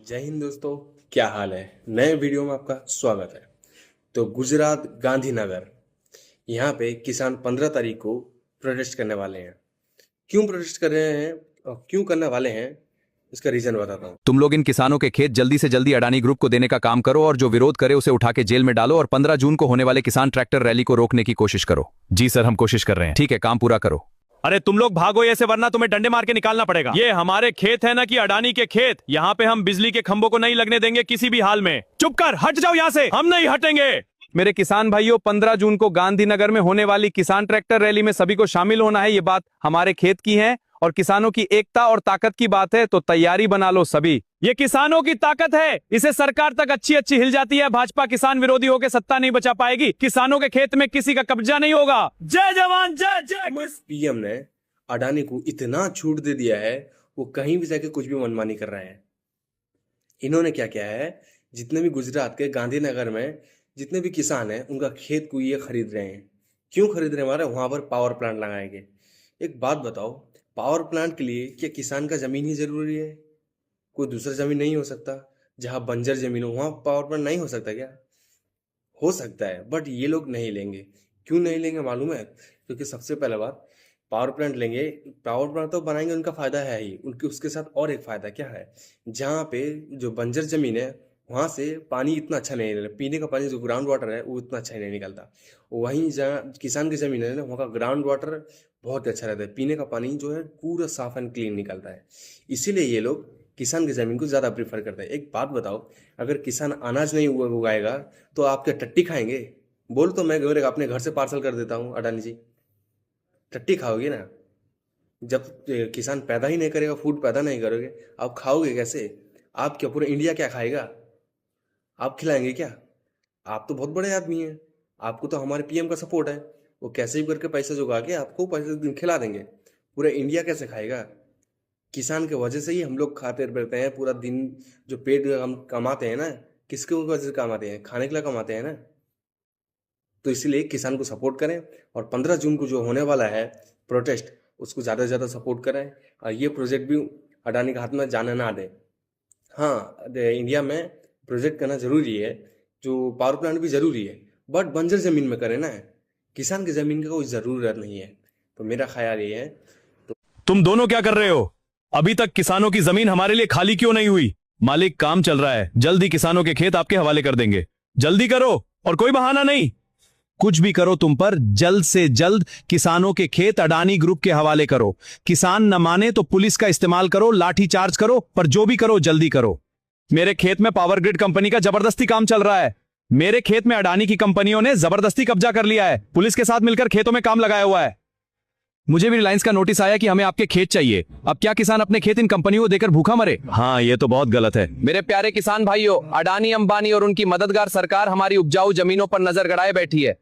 जय हिंद दोस्तों, क्या हाल है। नए वीडियो में आपका स्वागत है। तो गुजरात गांधीनगर यहाँ पे किसान 15 तारीख को प्रोटेस्ट करने वाले हैं। क्यों प्रोटेस्ट कर रहे हैं और क्यों करने वाले हैं, इसका रीजन बताता हूँ। तुम लोग इन किसानों के खेत जल्दी से जल्दी अडानी ग्रुप को देने का काम करो और जो विरोध करे उसे उठा के जेल में डालो और 15 जून को होने वाले किसान ट्रैक्टर रैली को रोकने की कोशिश करो। जी सर, हम कोशिश कर रहे हैं। ठीक है, काम पूरा करो। अरे तुम लोग भागो ऐसे, वरना तुम्हें डंडे मार के निकालना पड़ेगा। ये हमारे खेत है ना कि अडानी के खेत। यहाँ पे हम बिजली के खंभों को नहीं लगने देंगे किसी भी हाल में। चुप कर, हट जाओ यहाँ से, हम नहीं हटेंगे। मेरे किसान भाइयों, 15 जून को गांधीनगर में होने वाली किसान ट्रैक्टर रैली में सभी को शामिल होना है। ये बात हमारे खेत की है और किसानों की एकता और ताकत की बात है, तो तैयारी बना लो सभी। ये किसानों की ताकत है, इसे सरकार तक अच्छी अच्छी हिल जाती है। भाजपा किसान विरोधी होकर सत्ता नहीं बचा पाएगी। किसानों के खेत में किसी का कब्जा नहीं होगा। जय जवान जय जय। पीएम ने अडानी को इतना छूट दे दिया है, वो कहीं भी जाके कुछ भी मनमानी कर रहे हैं। इन्होंने क्या किया है, जितने भी गुजरात के गांधीनगर में जितने भी किसान हैं उनका खेत को ये खरीद रहे हैं। क्यों खरीद रहे हैं? हमारे वहां पर पावर प्लांट लगाएंगे। एक बात बताओ, पावर प्लांट के लिए क्या किसान का जमीन ही जरूरी है? कोई दूसरा जमीन नहीं हो सकता? जहां बंजर जमीन हो वहां पावर प्लांट नहीं हो सकता क्या? हो सकता है, बट ये लोग नहीं लेंगे। क्यों नहीं लेंगे मालूम है? क्योंकि सबसे पहले बात, पावर प्लांट लेंगे, पावर प्लांट तो बनाएंगे, उनका फायदा है ही, उनके उसके साथ और एक फायदा क्या है, जहाँ पे जो बंजर जमीन है वहां से पानी इतना अच्छा नहीं निकलता। पीने का पानी जो ग्राउंड वाटर है वो इतना अच्छा नहीं निकलता। वहीं जहाँ किसान की जमीन है ना, वहाँ का ग्राउंड वाटर बहुत अच्छा रहता है। पीने का पानी जो है पूरा साफ एंड क्लीन निकलता है। इसीलिए ये लोग किसान की जमीन को ज़्यादा प्रीफर करते हैं। एक बात बताओ, अगर किसान अनाज नहीं उगाएगा तो आप क्या टट्टी खाएंगे? बोल तो मैं अपने घर से पार्सल कर देता हूँ अडानी जी। टट्टी खाओगे ना? जब किसान पैदा ही नहीं करेगा, फूड पैदा नहीं करोगे, आप खाओगे कैसे? आप क्या पूरा इंडिया क्या खाएगा? आप खिलाएंगे क्या? आप तो बहुत बड़े आदमी हैं, आपको तो हमारे पीएम का सपोर्ट है। वो कैसे भी करके पैसे जुगा के आपको पैसे खिला देंगे। पूरा इंडिया कैसे खाएगा? किसान के वजह से ही हम लोग खाते रहते हैं पूरा दिन। जो पेट हम कमाते हैं ना, किसके वजह से कमाते हैं? खाने के लिए कमाते हैं ना। तो इसीलिए किसान को सपोर्ट करें और 15 जून को जो होने वाला है प्रोटेस्ट, उसको ज़्यादा से ज़्यादा सपोर्ट करें और ये प्रोजेक्ट भी अडानी के हाथ में जाने ना दें। हाँ, इंडिया में प्रोजेक्ट करना जरूरी है, जो पावर प्लांट भी जरूरी है, बट बंजर जमीन में करें ना। किसान की जमीन का कोई ज़रूरत नहीं है। तो मेरा ख्याल ये है। तुम दोनों क्या कर रहे हो? अभी तक किसानों की जमीन हमारे लिए खाली क्यों नहीं हुई? मालिक, काम चल रहा है, जल्दी किसानों के खेत आपके हवाले कर देंगे। जल्दी करो और कोई बहाना नहीं। कुछ भी करो तुम, पर जल्द से जल्द किसानों के खेत अडानी ग्रुप के हवाले करो। किसान न माने तो पुलिस का इस्तेमाल करो, लाठी चार्ज करो, पर जो भी करो जल्दी करो। मेरे खेत में पावर ग्रिड कंपनी का जबरदस्ती काम चल रहा है। मेरे खेत में अडानी की कंपनियों ने जबरदस्ती कब्जा कर लिया है। पुलिस के साथ मिलकर खेतों में काम लगाया हुआ है। मुझे भी रिलायंस का नोटिस आया कि हमें आपके खेत चाहिए। अब क्या किसान अपने खेत इन कंपनियों को देकर भूखा मरे? हाँ, ये तो बहुत गलत है। मेरे प्यारे किसान भाइयों, अडानी, अंबानी और उनकी मददगार सरकार हमारी उपजाऊ जमीनों पर नजर गड़ाए बैठी है।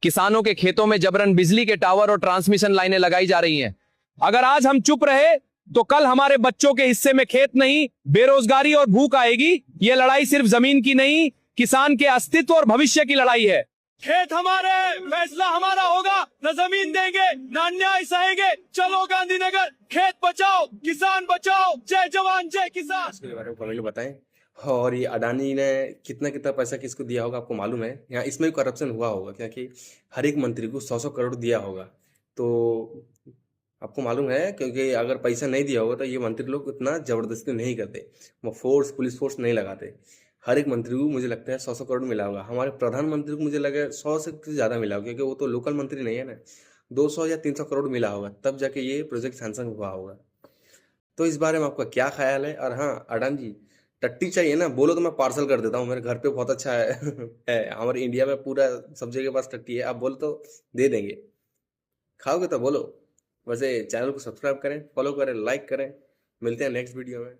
किसानों के खेतों में जबरन बिजली के टावर और ट्रांसमिशन लाइनें लगाई जा रही हैं। अगर आज हम चुप रहे तो कल हमारे बच्चों के हिस्से में खेत नहीं, बेरोजगारी और भूख आएगी। ये लड़ाई सिर्फ जमीन की नहीं, किसान के अस्तित्व और भविष्य की लड़ाई है। खेत हमारे, फैसला हमारा होगा। न जमीन देंगे, न अन्याय सहेंगे। चलो गांधीनगर, खेत बचाओ, किसान बचाओ। जय जवान जय किसान। इसके बारे में कमेंट में बताएं। और ये अडानी ने कितना कितना पैसा किसको दिया होगा आपको मालूम है? यहाँ इसमें भी करप्शन हुआ होगा, क्योंकि हर एक मंत्री को 100-100 करोड़ दिया होगा। तो आपको मालूम है, क्योंकि अगर पैसा नहीं दिया होगा तो ये मंत्री लोग इतना जबरदस्ती नहीं करते, वो पुलिस फोर्स नहीं लगाते। हर एक मंत्री को मुझे लगता है 100-100 करोड़ मिला होगा। हमारे प्रधानमंत्री को मुझे लगा 100 से ज़्यादा मिला होगा, क्योंकि वो तो लोकल मंत्री नहीं है ना। 200 या 300 करोड़ मिला होगा, तब जाके ये प्रोजेक्ट सैंक्शन हुआ होगा। तो इस बारे में आपका क्या ख्याल है? और हाँ अडानी जी, टट्टी चाहिए ना, बोलो तो मैं पार्सल कर देता हूँ। मेरे घर पे बहुत अच्छा है, है हमारे इंडिया में पूरा सब जगह के पास टट्टी है। आप बोलो तो दे देंगे। खाओगे तो बोलो। वैसे चैनल को सब्सक्राइब करें, फॉलो करें, लाइक करें। मिलते हैं नेक्स्ट वीडियो में।